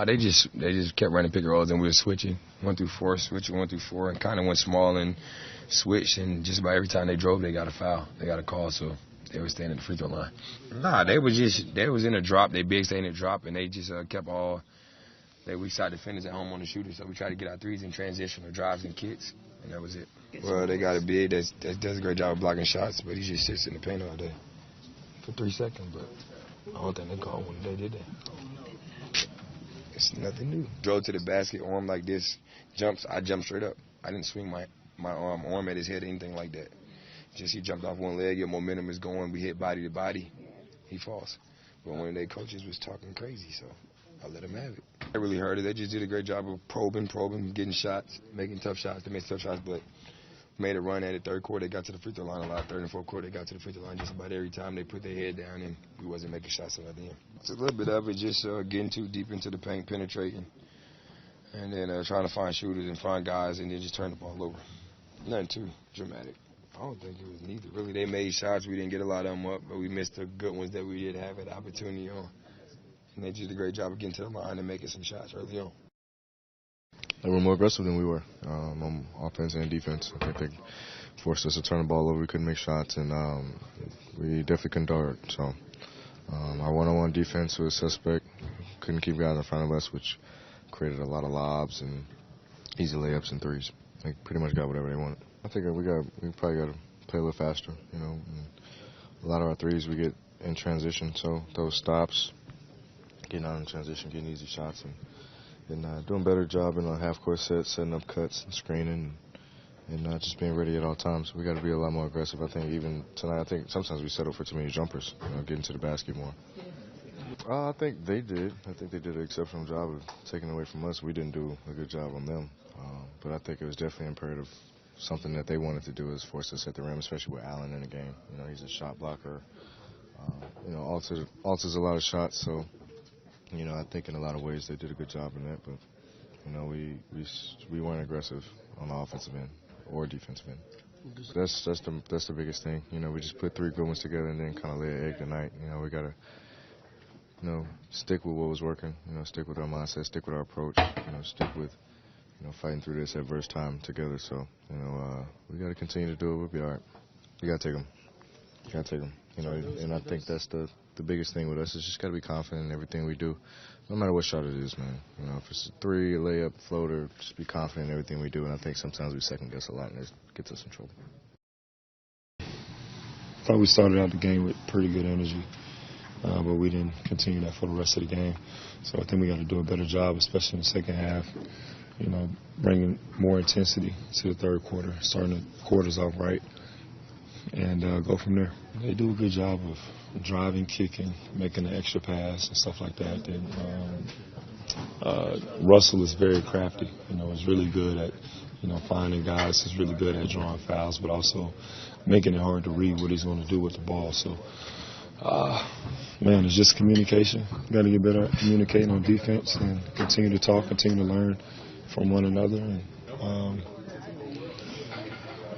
They just kept running pick and rolls, and we were switching 1 through 4, switching 1 through 4, and kind of went small and switched. And just about every time they drove, they got a foul, they got a call, so they were staying at the free throw line. They was in a drop. They big staying in a drop, and they just kept all their weak side defenders at home on the shooter. So we tried to get our threes in transition or drives and kicks, and that was it. Well, they got a big that does a great job of blocking shots, but he just sits in the paint all day for 3 seconds. But I don't think they called when they did that. It's nothing new. Drove to the basket, arm like this, I jumped straight up. I didn't swing my arm at his head or anything like that. Just he jumped off one leg, your momentum is going, we hit body to body, he falls. But one of their coaches was talking crazy, so I let him have it. I really heard it. They just did a great job of probing, getting shots, making tough shots. They made tough shots, but made a run at it. Third quarter, they got to the free throw line a lot. Third and fourth quarter, they got to the free throw line just about every time they put their head down, and we wasn't making shots at the end. It's a little bit of it, just getting too deep into the paint, penetrating, and then trying to find shooters and find guys, and then just turn the ball over. Nothing too dramatic. I don't think it was neither. Really, they made shots. We didn't get a lot of them up, but we missed the good ones that we did have an opportunity on. And they did a great job of getting to the line and making some shots early on. They were more aggressive than we were on offense and defense. I think they forced us to turn the ball over. We couldn't make shots, and we definitely couldn't guard. So our one-on-one defense was suspect. Couldn't keep guys in front of us, which created a lot of lobs and easy layups and threes. They pretty much got whatever they wanted. I think we probably got to play a little faster. You know, and a lot of our threes we get in transition, so those stops, getting out in transition, getting easy shots, and doing a better job in our half-court sets, setting up cuts and screening, and just being ready at all times. We got to be a lot more aggressive. I think even tonight, I think sometimes we settle for too many jumpers, getting to the basket more. I think they did. I think they did an exceptional job of taking away from us. We didn't do a good job on them, but I think it was definitely imperative. Something that they wanted to do is force us at the rim, especially with Allen in the game. He's a shot blocker. Alters a lot of shots, so I think in a lot of ways they did a good job in that. But we weren't aggressive on the offensive end or defensive end. That's the biggest thing. We just put 3 good ones together and then kind of lay an egg tonight. We gotta stick with what was working. Stick with our mindset, stick with our approach. Stick with fighting through this adverse time together. So we got to continue to do it. We'll be all right. We got to take them. And I think that's the biggest thing with us is just got to be confident in everything we do, no matter what shot it is, man. If it's a 3, a layup, floater, just be confident in everything we do. And I think sometimes we second guess a lot, and it gets us in trouble. I thought we started out the game with pretty good energy, but we didn't continue that for the rest of the game. So I think we got to do a better job, especially in the second half. Bringing more intensity to the third quarter, starting the quarters off right, and go from there. They do a good job of driving, kicking, making the extra pass and stuff like that. And Russell is very crafty. Is really good at finding guys. He's really good at drawing fouls, but also making it hard to read what he's going to do with the ball. So, it's just communication. Got to get better at communicating on defense and continue to talk, continue to learn from one another, and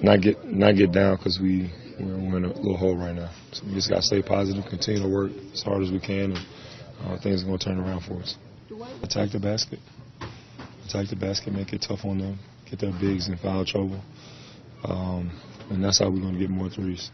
not get down because we're in a little hole right now. So we just got to stay positive, continue to work as hard as we can, and things are going to turn around for us. Attack the basket, make it tough on them, get their bigs in foul trouble, and that's how we're going to get more threes.